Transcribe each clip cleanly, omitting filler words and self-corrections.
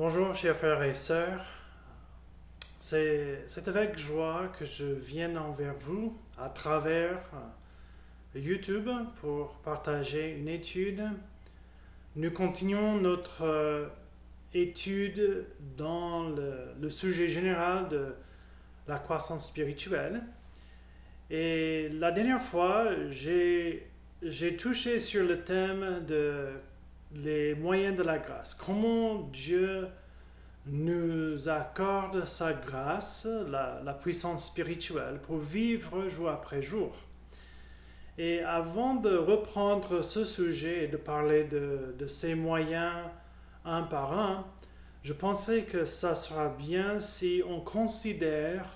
Bonjour chers frères et sœurs, c'est avec joie que je viens envers vous à travers YouTube pour partager une étude. Nous continuons notre étude dans le sujet général de la croissance spirituelle. Et la dernière fois, j'ai touché sur le thème de les moyens de la grâce. Comment Dieu nous accorde sa grâce, la puissance spirituelle, pour vivre jour après jour. Et avant de reprendre ce sujet et de parler de ces moyens un par un, je pensais que ça sera bien si on considère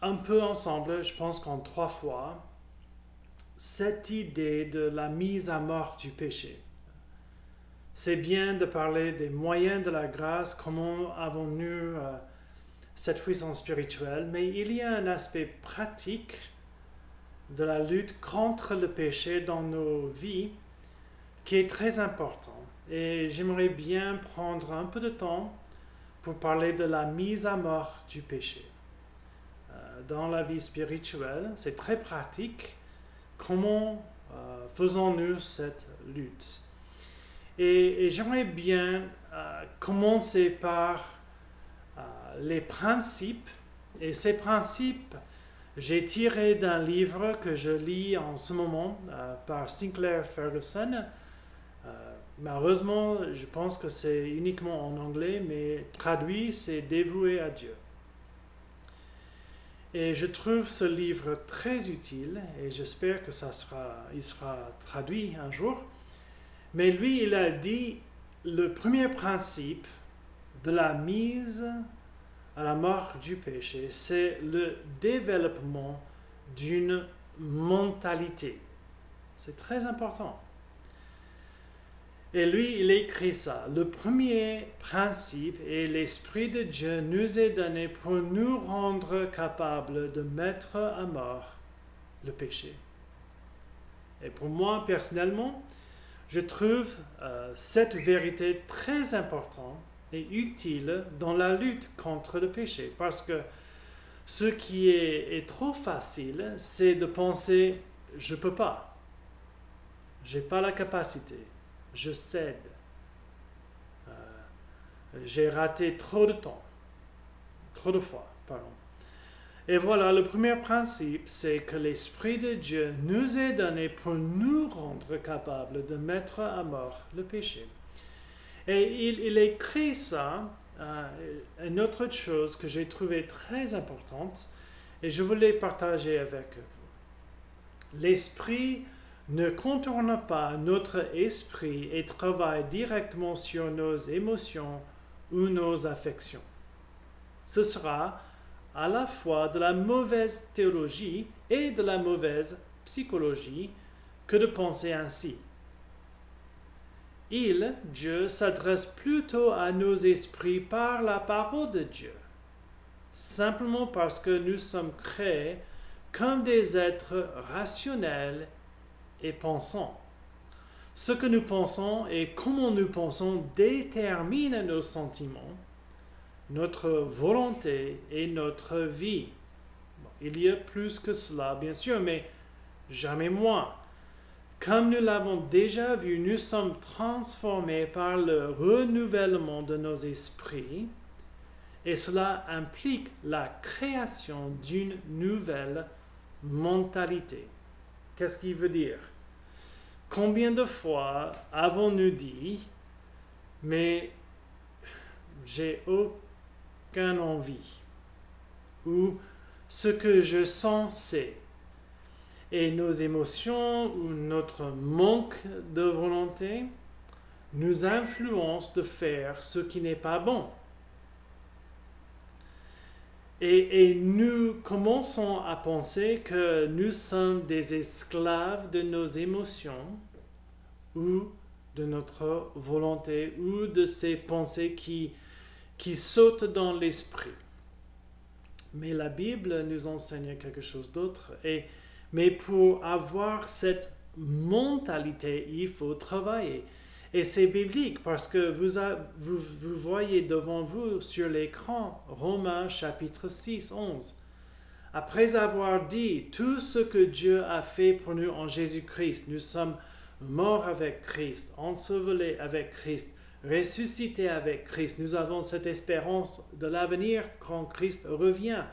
un peu ensemble, je pense qu'en 3 fois, cette idée de la mise à mort du péché. C'est bien de parler des moyens de la grâce, comment avons-nous cette puissance spirituelle, mais il y a un aspect pratique de la lutte contre le péché dans nos vies qui est très important. Et j'aimerais bien prendre un peu de temps pour parler de la mise à mort du péché. Dans la vie spirituelle, c'est très pratique. Comment faisons-nous cette lutte? Et j'aimerais bien commencer par les principes. Et ces principes, j'ai tiré d'un livre que je lis en ce moment par Sinclair Ferguson. Malheureusement, je pense que c'est uniquement en anglais, mais traduit, c'est Dévoué à Dieu. Et je trouve ce livre très utile et j'espère que il sera traduit un jour. Mais lui, il a dit le premier principe de la mise à la mort du péché, c'est le développement d'une mentalité. C'est très important. Et lui, il écrit ça. Le premier principe est l'Esprit de Dieu nous est donné pour nous rendre capables de mettre à mort le péché. Et pour moi, personnellement, je trouve cette vérité très importante et utile dans la lutte contre le péché. Parce que ce qui est trop facile, c'est de penser « je ne peux pas, je n'ai pas la capacité, je cède, j'ai raté trop de temps, trop de fois, pardon. » Et voilà, le premier principe, c'est que l'Esprit de Dieu nous est donné pour nous rendre capables de mettre à mort le péché. Et il écrit ça, une autre chose que j'ai trouvée très importante, et je voulais partager avec vous. L'Esprit ne contourne pas notre esprit et travaille directement sur nos émotions ou nos affections. Ce sera à la fois de la mauvaise théologie et de la mauvaise psychologie que de penser ainsi. Dieu, s'adresse plutôt à nos esprits par la parole de Dieu, simplement parce que nous sommes créés comme des êtres rationnels et pensants. Ce que nous pensons et comment nous pensons détermine nos sentiments, notre volonté et notre vie. Bon, il y a plus que cela, bien sûr, mais jamais moins. Comme nous l'avons déjà vu, nous sommes transformés par le renouvellement de nos esprits et cela implique la création d'une nouvelle mentalité. Qu'est-ce qu'il veut dire? Combien de fois avons-nous dit « mais j'ai aucune envie » ou « ce que je sens c'est » et nos émotions ou notre manque de volonté nous influencent de faire ce qui n'est pas bon. Et nous commençons à penser que nous sommes des esclaves de nos émotions ou de notre volonté ou de ces pensées qui sautent dans l'esprit. Mais la Bible nous enseigne quelque chose d'autre. Mais pour avoir cette mentalité, il faut travailler. Et c'est biblique parce que vous voyez devant vous sur l'écran Romains chapitre 6, 11. Après avoir dit tout ce que Dieu a fait pour nous en Jésus-Christ, nous sommes morts avec Christ, ensevelis avec Christ, ressuscités avec Christ. Nous avons cette espérance de l'avenir quand Christ revient.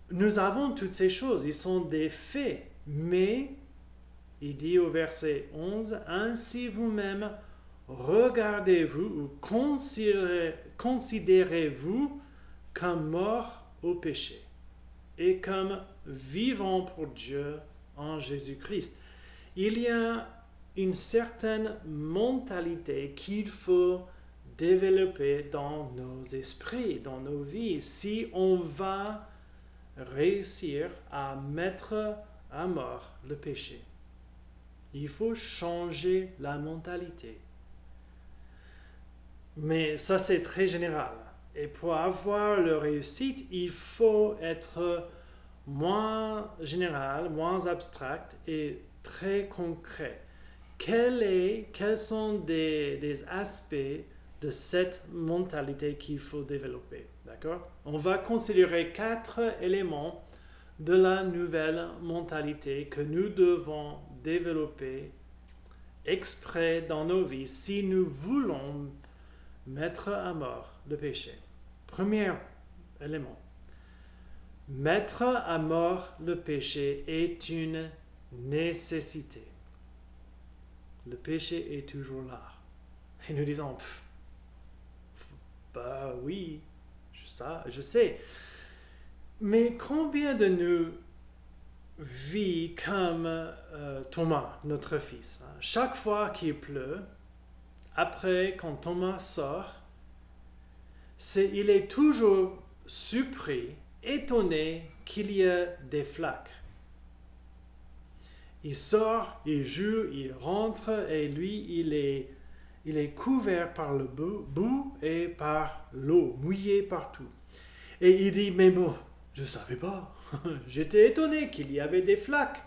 Nous avons toutes ces choses, ils sont des faits, mais il dit au verset 11, « Ainsi vous-même, regardez-vous ou considérez-vous comme morts au péché et comme vivants pour Dieu en Jésus-Christ. » Il y a une certaine mentalité qu'il faut développer dans nos esprits, dans nos vies, si on va réussir à mettre à mort le péché. Il faut changer la mentalité. Mais ça, c'est très général. Et pour avoir la réussite, il faut être moins général, moins abstract et très concret. Quels sont des aspects de cette mentalité qu'il faut développer? D'accord? On va considérer 4 éléments de la nouvelle mentalité que nous devons développer exprès dans nos vies si nous voulons mettre à mort le péché. Premier élément. Mettre à mort le péché est une nécessité. Le péché est toujours là. Et nous disons, bah oui, je sais. Mais combien de nous vit comme Thomas, notre fils? Chaque fois qu'il pleut, après quand Thomas sort, il est toujours surpris, étonné qu'il y ait des flaques. Il sort, il joue, il rentre et lui, il est couvert par le boue et par l'eau, mouillé partout. Et il dit, mais bon, je ne savais pas. J'étais étonné qu'il y avait des flaques.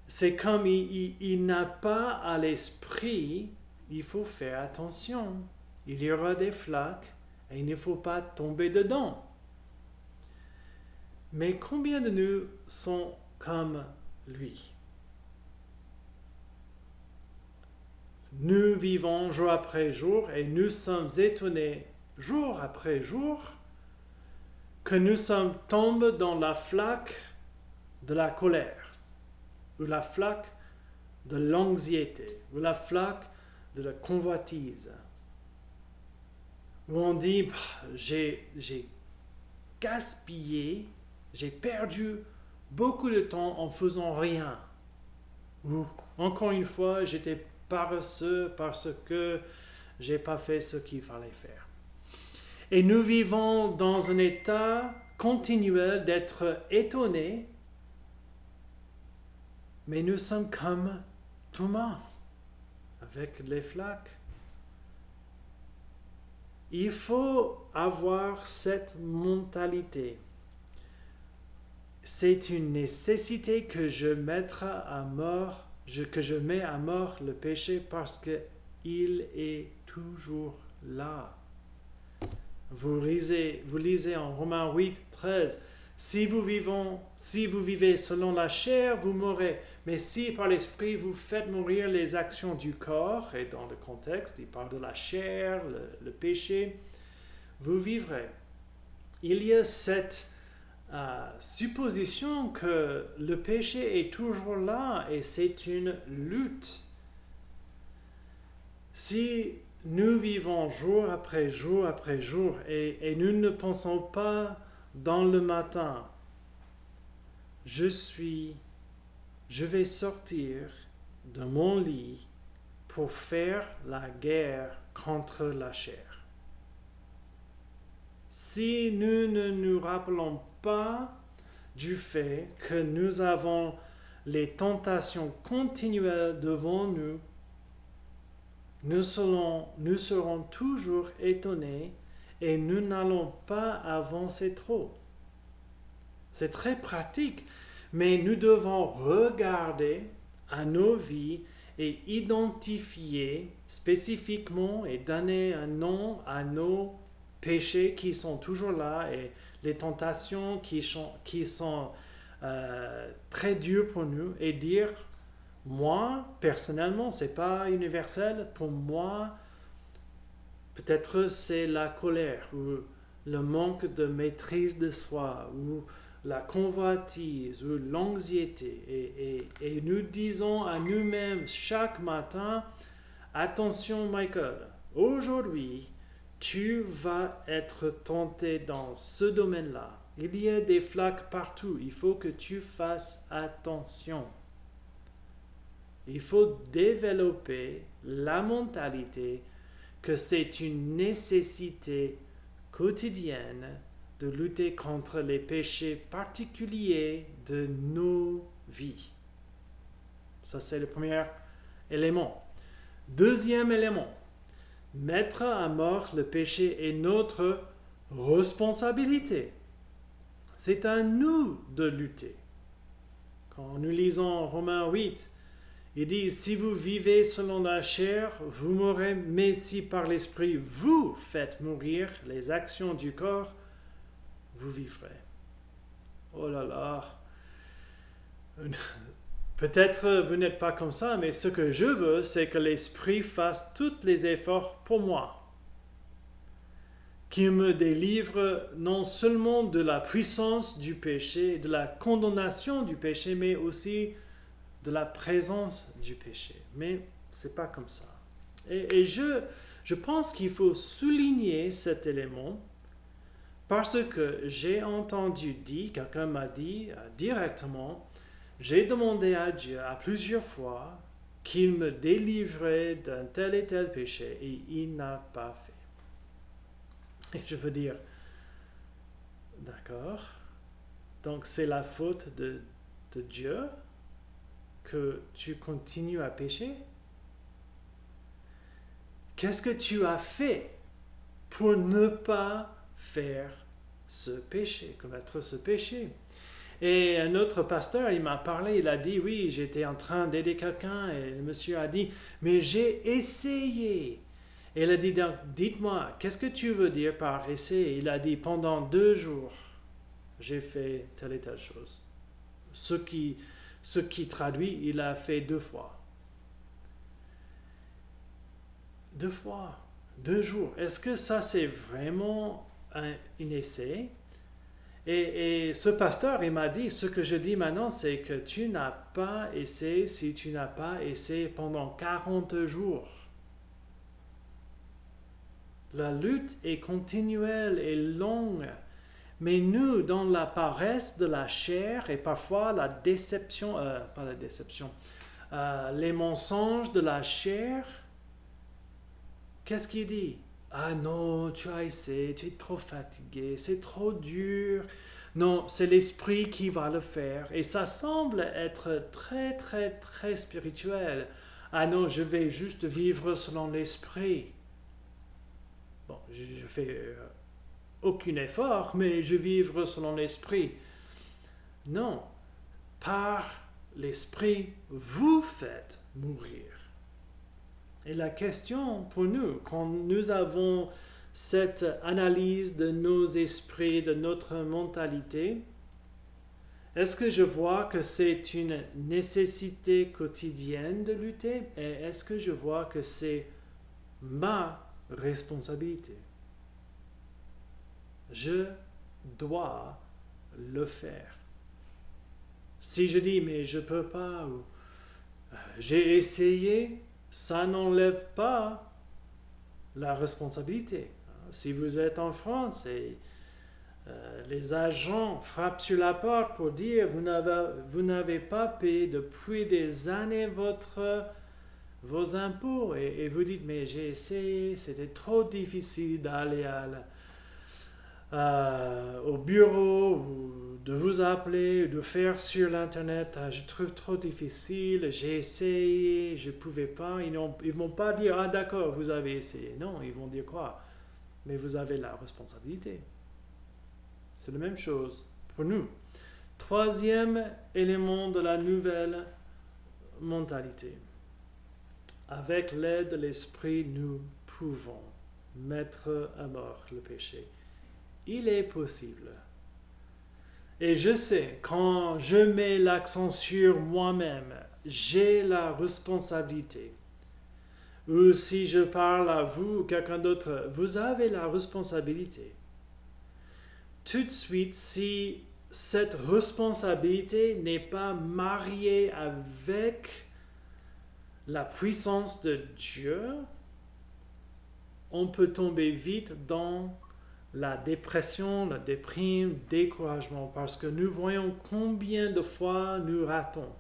C'est comme il n'a pas à l'esprit, il faut faire attention. Il y aura des flaques et il ne faut pas tomber dedans. Mais combien de nous sont comme lui? Nous vivons jour après jour et nous sommes étonnés jour après jour que nous sommes tombés dans la flaque de la colère, ou la flaque de l'anxiété, ou la flaque de la convoitise, où on dit, j'ai gaspillé, j'ai perdu beaucoup de temps en faisant rien, ou encore une fois, j'étais paresseux parce que j'ai pas fait ce qu'il fallait faire. Et nous vivons dans un état continuel d'être étonnés, mais nous sommes comme Thomas, avec les flaques. Il faut avoir cette mentalité. C'est une nécessité que je mette à mort, que je mets à mort le péché parce qu'il est toujours là. Vous lisez en Romains 8, 13, si vous vivez selon la chair, vous mourrez. Mais si par l'esprit vous faites mourir les actions du corps, et dans le contexte, il parle de la chair, le péché, vous vivrez. Il y a cette supposition que le péché est toujours là et c'est une lutte. Si nous vivons jour après jour et nous ne pensons pas dans le matin, je vais sortir de mon lit pour faire la guerre contre la chair. Si nous ne nous rappelons pas du fait que nous avons les tentations continuelles devant nous, nous serons toujours étonnés et nous n'allons pas avancer trop. C'est très pratique, mais nous devons regarder à nos vies et identifier spécifiquement et donner un nom à nos péchés qui sont toujours là et les tentations qui sont très dures pour nous et dire, moi, personnellement, c'est pas universel, pour moi, peut-être c'est la colère ou le manque de maîtrise de soi ou la convoitise ou l'anxiété. Et nous disons à nous-mêmes chaque matin, attention Michael, aujourd'hui, tu vas être tenté dans ce domaine-là. Il y a des flaques partout. Il faut que tu fasses attention. Il faut développer la mentalité que c'est une nécessité quotidienne de lutter contre les péchés particuliers de nos vies. Ça, c'est le premier élément. Deuxième élément, mettre à mort le péché est notre responsabilité. C'est à nous de lutter. Quand nous lisons Romains 8, il dit, si vous vivez selon la chair, vous mourrez, mais si par l'esprit vous faites mourir les actions du corps, vous vivrez. Oh là là. Peut-être vous n'êtes pas comme ça, mais ce que je veux, c'est que l'esprit fasse tous les efforts pour moi. Qu'il me délivre non seulement de la puissance du péché, de la condamnation du péché, mais aussi de la présence du péché. Mais c'est pas comme ça. Et je pense qu'il faut souligner cet élément parce que j'ai entendu dire, quelqu'un m'a dit directement, j'ai demandé à Dieu à plusieurs fois qu'il me délivrait d'un tel et tel péché et il n'a pas fait. Et je veux dire, d'accord, donc c'est la faute de Dieu que tu continues à pécher? Qu'est-ce que tu as fait pour ne pas faire ce péché, commettre ce péché? Et un autre pasteur, il m'a parlé, il a dit, oui, j'étais en train d'aider quelqu'un, et le monsieur a dit, mais j'ai essayé. Et il a dit, dites-moi, qu'est-ce que tu veux dire par essayer? Il a dit, pendant 2 jours, j'ai fait telle et telle chose. Ce qui traduit, il a fait 2 fois. 2 fois, 2 jours. Est-ce que ça, c'est vraiment un essai? Et ce pasteur, il m'a dit, ce que je dis maintenant, c'est que tu n'as pas essayé si tu n'as pas essayé pendant 40 jours. La lutte est continuelle et longue. Mais nous, dans la paresse de la chair et parfois la déception, pas la déception, les mensonges de la chair, qu'est-ce qu'il dit? Ah non, tu as essayé, tu es trop fatigué, c'est trop dur. Non, c'est l'esprit qui va le faire. Et ça semble être très, très, très spirituel. Ah non, je vais juste vivre selon l'esprit. Bon, je fais aucun effort, mais je vivre selon l'esprit. Non, par l'esprit, vous faites mourir. Et la question pour nous, quand nous avons cette analyse de nos esprits, de notre mentalité, est-ce que je vois que c'est une nécessité quotidienne de lutter? Et est-ce que je vois que c'est ma responsabilité? Je dois le faire. Si je dis, mais je ne peux pas, ou j'ai essayé, ça n'enlève pas la responsabilité. Si vous êtes en France et les agents frappent sur la porte pour dire vous n'avez pas payé depuis des années vos impôts et vous dites mais j'ai essayé, c'était trop difficile d'aller au bureau ou de vous appeler ou de faire sur l'internet, je trouve trop difficile, j'ai essayé, je ne pouvais pas. Ils ne vont pas dire ah d'accord, vous avez essayé. Non, ils vont dire quoi? Mais vous avez la responsabilité. C'est la même chose pour nous. Troisième élément de la nouvelle mentalité. avec l'aide de l'Esprit, nous pouvons mettre à mort le péché. Il est possible. Et je sais, quand je mets l'accent sur moi-même, j'ai la responsabilité. Ou si je parle à vous ou quelqu'un d'autre, vous avez la responsabilité. Tout de suite, si cette responsabilité n'est pas mariée avec la puissance de Dieu, on peut tomber vite dans la dépression, la déprime, le découragement, parce que nous voyons combien de fois nous ratons.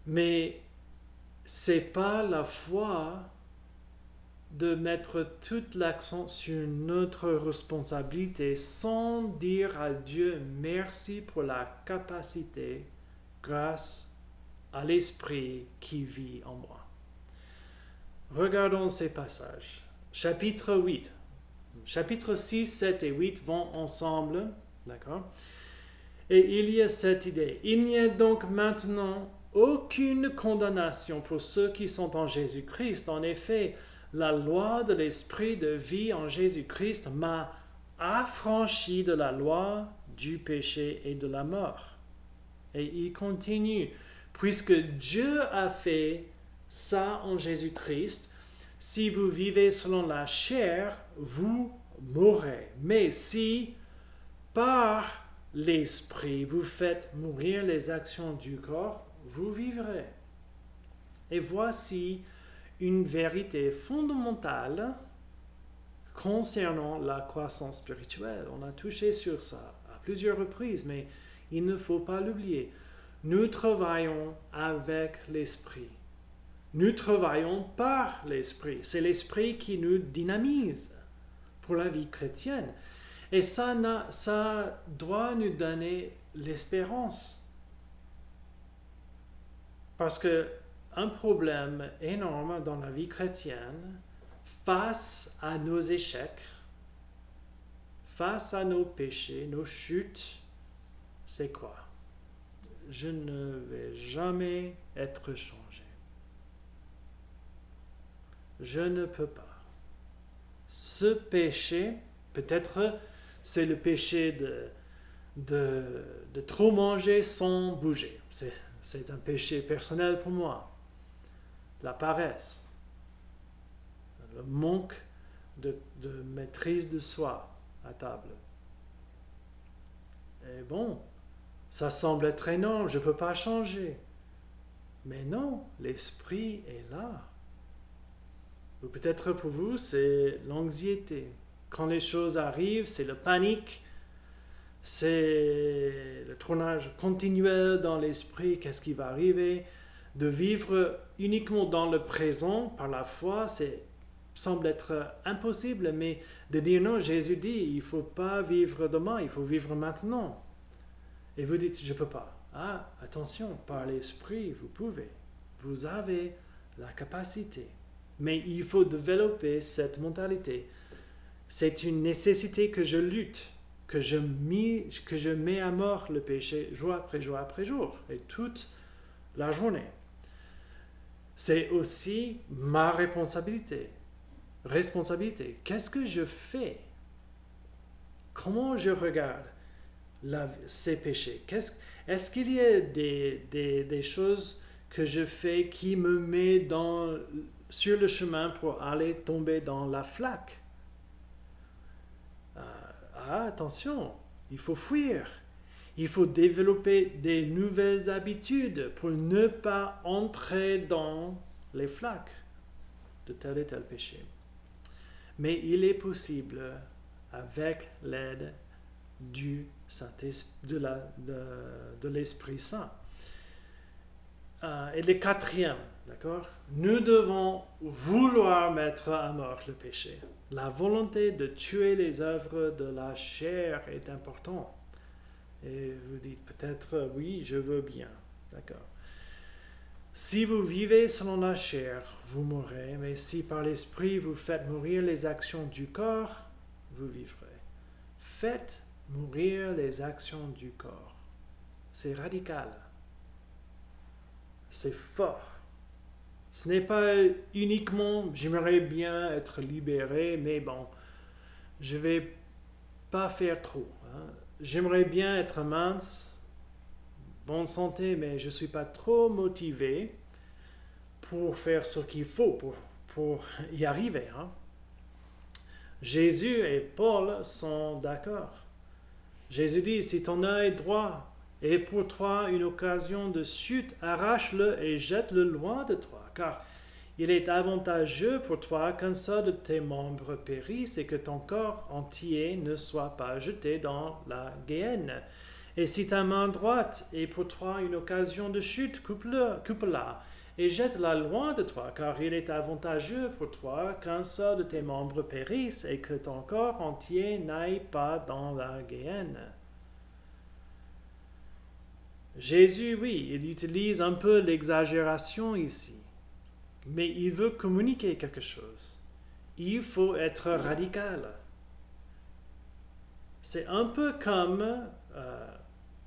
Mais c'est pas la foi de mettre tout l'accent sur notre responsabilité sans dire à Dieu merci pour la capacité grâce à l'Esprit qui vit en moi. Regardons ces passages. Chapitre 8. Chapitres 6, 7 et 8 vont ensemble. D'accord? Et il y a cette idée. Il n'y a donc maintenant aucune condamnation pour ceux qui sont en Jésus-Christ. En effet, la loi de l'Esprit de vie en Jésus-Christ m'a affranchi de la loi du péché et de la mort. Et il continue. Puisque Dieu a fait ça en Jésus-Christ, si vous vivez selon la chair, vous mourrez. Mais si par l'Esprit vous faites mourir les actions du corps, vous vivrez. Et voici une vérité fondamentale concernant la croissance spirituelle. On a touché sur ça à plusieurs reprises, mais il ne faut pas l'oublier. Nous travaillons avec l'Esprit. Nous travaillons par l'Esprit. C'est l'Esprit qui nous dynamise pour la vie chrétienne. Et ça doit nous donner l'espérance. Parce que un problème énorme dans la vie chrétienne, face à nos échecs, face à nos péchés, nos chutes, c'est quoi? Je ne vais jamais être changé. Je ne peux pas. Ce péché, peut-être c'est le péché de trop manger sans bouger. C'est un péché personnel pour moi. La paresse, le manque de maîtrise de soi à table. Et bon, ça semble être énorme, je ne peux pas changer. Mais non, l'Esprit est là. Ou peut-être pour vous, c'est l'anxiété. Quand les choses arrivent, c'est la panique, c'est le tournage continuel dans l'esprit, qu'est-ce qui va arriver. De vivre uniquement dans le présent par la foi, semble être impossible, mais de dire non, Jésus dit, il ne faut pas vivre demain, il faut vivre maintenant. Et vous dites, je ne peux pas. Ah, attention, par l'esprit, vous pouvez. Vous avez la capacité. Mais il faut développer cette mentalité. C'est une nécessité que je lutte, que je mets à mort le péché jour après jour après jour, et toute la journée. C'est aussi ma responsabilité. Qu'est-ce que je fais? Comment je regarde ces péchés? Est-ce qu'il y a des choses que je fais qui me met sur le chemin pour aller tomber dans la flaque? Attention, il faut fuir. Il faut développer des nouvelles habitudes pour ne pas entrer dans les flaques de tel et tel péché. Mais il est possible, avec l'aide de l'Esprit Saint. Et le quatrième, d'accord? Nous devons vouloir mettre à mort le péché. La volonté de tuer les œuvres de la chair est importante. Et vous dites peut-être, oui, je veux bien. D'accord. Si vous vivez selon la chair, vous mourrez, mais si par l'Esprit vous faites mourir les actions du corps, vous vivrez. Faites mourir les actions du corps. C'est radical. C'est fort. Ce n'est pas uniquement j'aimerais bien être libéré, mais bon, je vais pas faire trop. Hein. J'aimerais bien être mince, bonne santé, mais je ne suis pas trop motivé pour faire ce qu'il faut pour y arriver. Hein. Jésus et Paul sont d'accord. Jésus dit, si ton œil droit est pour toi une occasion de chute, arrache-le et jette-le loin de toi, car il est avantageux pour toi qu'un seul de tes membres périsse et que ton corps entier ne soit pas jeté dans la géhenne. Et si ta main droite est pour toi une occasion de chute, coupe-la et jette-la loin de toi, car il est avantageux pour toi qu'un seul de tes membres périsse et que ton corps entier n'aille pas dans la géhenne. Jésus, oui, il utilise un peu l'exagération ici, mais il veut communiquer quelque chose. Il faut être radical. C'est un peu comme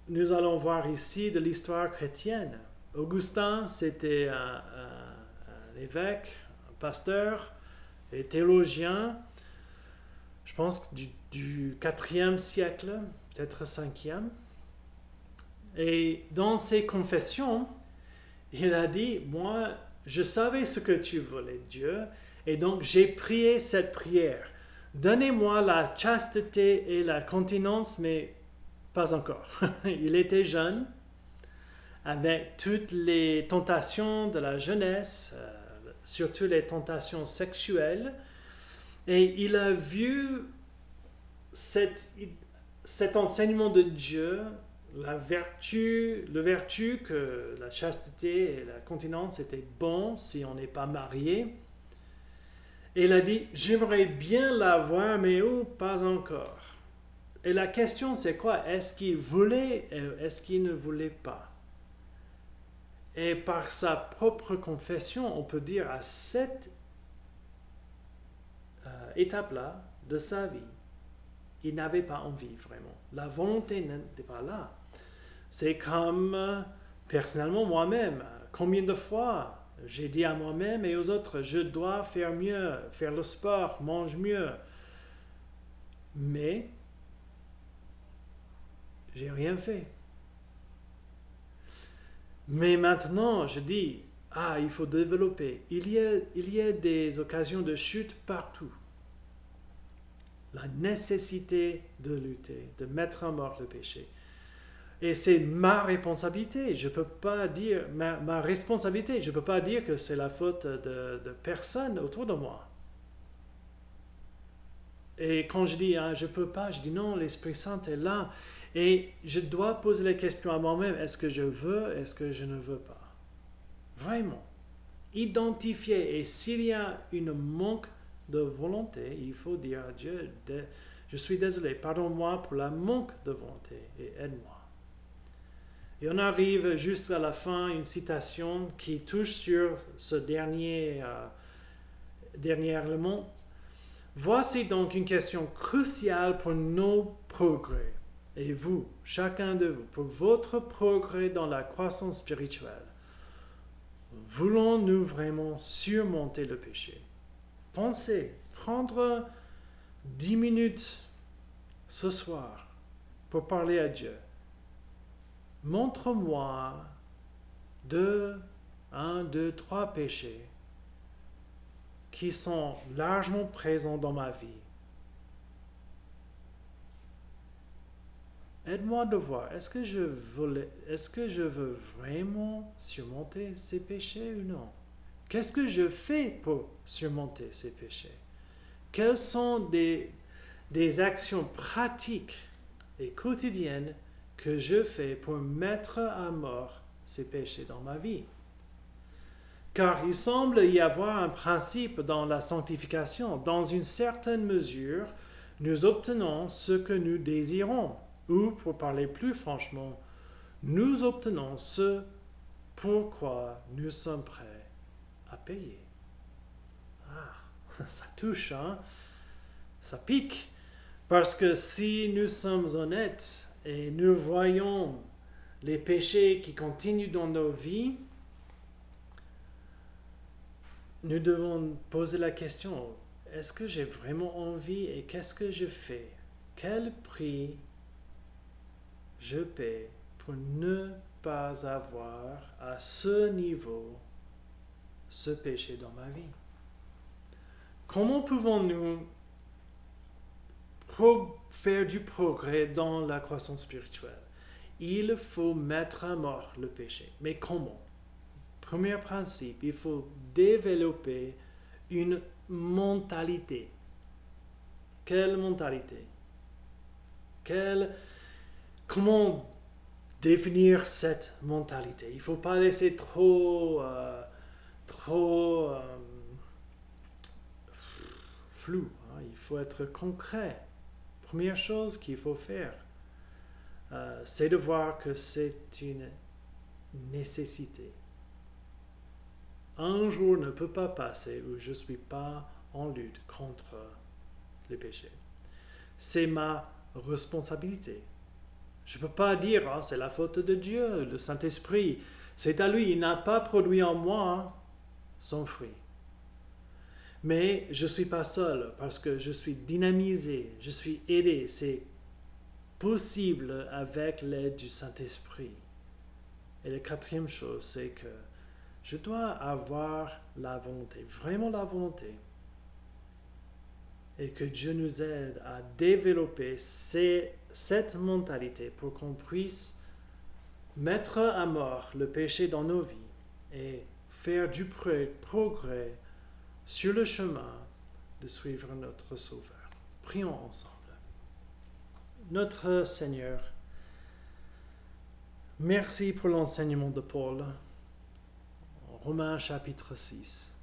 nous allons voir ici de l'histoire chrétienne. Augustin, c'était un évêque, un pasteur et théologien, je pense du 4e siècle, peut-être 5e. Et dans ses confessions, il a dit, moi, je savais ce que tu voulais, Dieu, et donc j'ai prié cette prière. Donnez-moi la chasteté et la continence, mais pas encore. Il était jeune, avec toutes les tentations de la jeunesse, surtout les tentations sexuelles, et il a vu cet enseignement de Dieu, le vertu que la chasteté et la continence étaient bons si on n'est pas marié. Et il a dit, j'aimerais bien l'avoir, mais pas encore. Et la question c'est quoi? Est-ce qu'il voulait ou est-ce qu'il ne voulait pas? Et par sa propre confession, on peut dire à cette étape-là de sa vie, il n'avait pas envie vraiment. La volonté n'était pas là. C'est comme, personnellement, moi-même, combien de fois j'ai dit à moi-même et aux autres, je dois faire mieux, faire le sport, mange mieux. Mais, j'ai rien fait. Mais maintenant, je dis, il faut développer. Il y a des occasions de chute partout. La nécessité de lutter, de mettre à mort le péché. Et c'est ma responsabilité. Je ne peux pas dire, ma responsabilité, je ne peux pas dire que c'est la faute de personne autour de moi. Et quand je dis, je ne peux pas, je dis non, l'Esprit Saint est là. Et je dois poser la question à moi-même, est-ce que je veux, est-ce que je ne veux pas? Vraiment. Identifier. Et s'il y a une manque de volonté, il faut dire à Dieu, je suis désolé, pardonne-moi pour la manque de volonté et aide-moi. Et on arrive juste à la fin, une citation qui touche sur ce dernier élément. Voici donc une question cruciale pour nos progrès. Et vous, chacun de vous, pour votre progrès dans la croissance spirituelle, voulons-nous vraiment surmonter le péché? Pensez, prendre 10 minutes ce soir pour parler à Dieu. Montre-moi 1, 2, 3 péchés qui sont largement présents dans ma vie. Aide-moi de voir, est-ce que je veux vraiment surmonter ces péchés ou non? Qu'est-ce que je fais pour surmonter ces péchés? Quelles sont des actions pratiques et quotidiennes que je fais pour mettre à mort ces péchés dans ma vie? Car il semble y avoir un principe dans la sanctification. Dans une certaine mesure, nous obtenons ce que nous désirons. Ou, pour parler plus franchement, nous obtenons ce pourquoi nous sommes prêts à payer. Ça touche, hein? Ça pique. Parce que si nous sommes honnêtes et nous voyons les péchés qui continuent dans nos vies, nous devons poser la question, est-ce que j'ai vraiment envie et qu'est-ce que je fais? Quel prix je paie pour ne pas avoir à ce niveau ce péché dans ma vie? Comment pouvons-nous faire du progrès dans la croissance spirituelle? Il faut mettre à mort le péché. Mais comment? Premier principe, il faut développer une mentalité. Quelle mentalité? Comment définir cette mentalité? Il ne faut pas laisser trop flou. Hein? Il faut être concret. Première chose qu'il faut faire, c'est de voir que c'est une nécessité. Un jour ne peut pas passer où je ne suis pas en lutte contre les péchés. C'est ma responsabilité. Je ne peux pas dire, ah, c'est la faute de Dieu, le Saint-Esprit. C'est à lui, il n'a pas produit en moi son fruit. Mais je ne suis pas seul parce que je suis dynamisé, je suis aidé. C'est possible avec l'aide du Saint-Esprit. Et la quatrième chose, c'est que je dois avoir la volonté, vraiment la volonté. Et que Dieu nous aide à développer cette mentalité pour qu'on puisse mettre à mort le péché dans nos vies et faire du progrès sur le chemin de suivre notre Sauveur. Prions ensemble. Notre Seigneur, merci pour l'enseignement de Paul. Romains chapitre 6,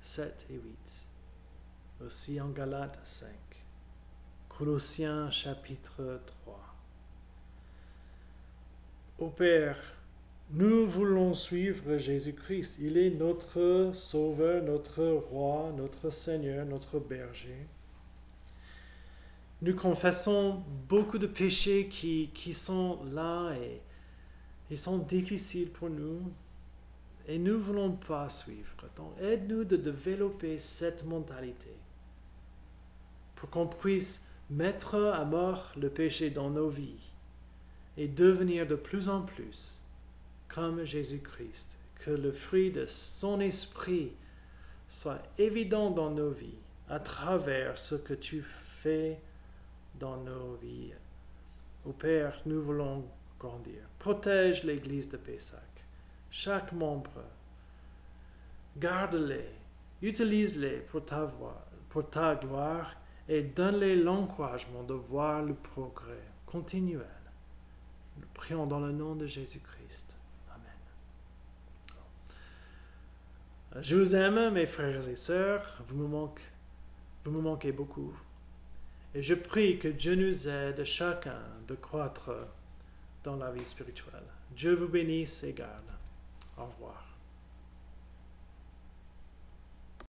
7 et 8. Aussi en Galates 5. Colossiens chapitre 3. Ô Père, nous voulons suivre Jésus-Christ. Il est notre Sauveur, notre Roi, notre Seigneur, notre Berger. Nous confessons beaucoup de péchés qui sont là et ils sont difficiles pour nous. Et nous ne voulons pas suivre. Donc, aide-nous de développer cette mentalité pour qu'on puisse mettre à mort le péché dans nos vies et devenir de plus en plus comme Jésus-Christ. Que le fruit de son esprit soit évident dans nos vies à travers ce que tu fais dans nos vies. Ô Père, nous voulons grandir. Protège l'Église de Pessac. Chaque membre, garde-les, utilise-les pour ta gloire et donne-les l'encouragement de voir le progrès continuel. Nous prions dans le nom de Jésus-Christ. Amen. Je vous aime, mes frères et sœurs. Vous me manquez beaucoup. Et je prie que Dieu nous aide chacun de croître dans la vie spirituelle. Dieu vous bénisse et garde. Au revoir.